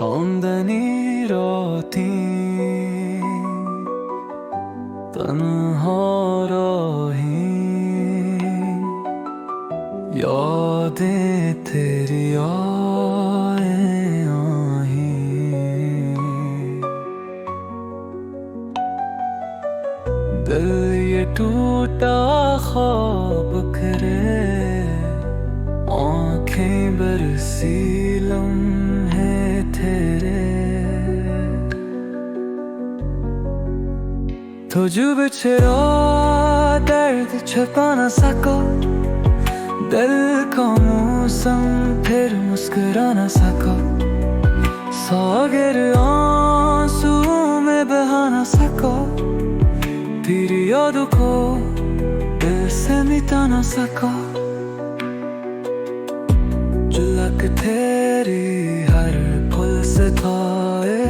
चांदनी राती तन्हा रही यादें तेरी आए आई दिल ये टूटा ख्वाब करे आँखें बरसी लम्हे तेरे तुझ बिछड़ा दर्द छुपा न सको दिल का मौसम फिर मुस्कुरा न सको सागर आंसू में बहा न सको तेरी यादों को दिल से मिटा न सको झलक तेरी हर पल सिताए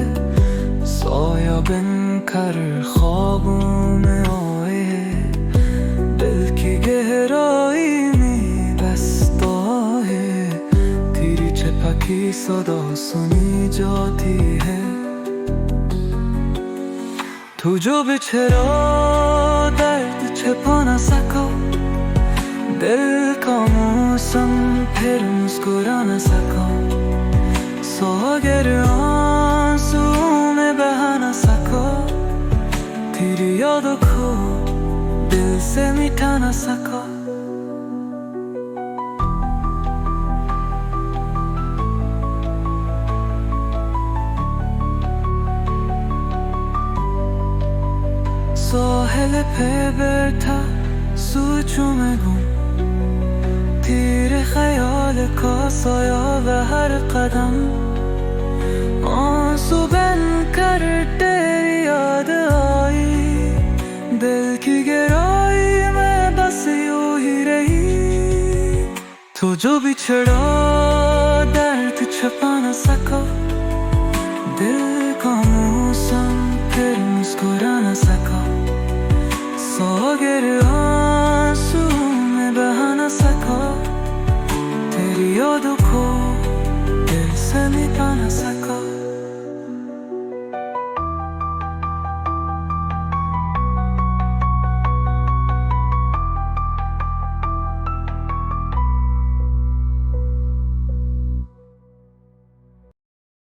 सोया बिन कर ख्वाबों में आए दिल की गहराई में बसता है तेरी चपकी सदा सुनी जाती है तू जो बिछड़ा दर्द छुपा न सको दिल का मौसम फिर मुस्कुरा न सको सागर आंसू में बहा न सको तेरी यादों को दिल से मिटा न सको साहिल पे बैठा सोचूं मैं गुम तेरे ख्याल का साया हर कदम आंसू बन कर तेरी याद आई दिल की गहराई में बस यूं ही रही तू जो बिछड़ा दर्द छुपा न सको दिल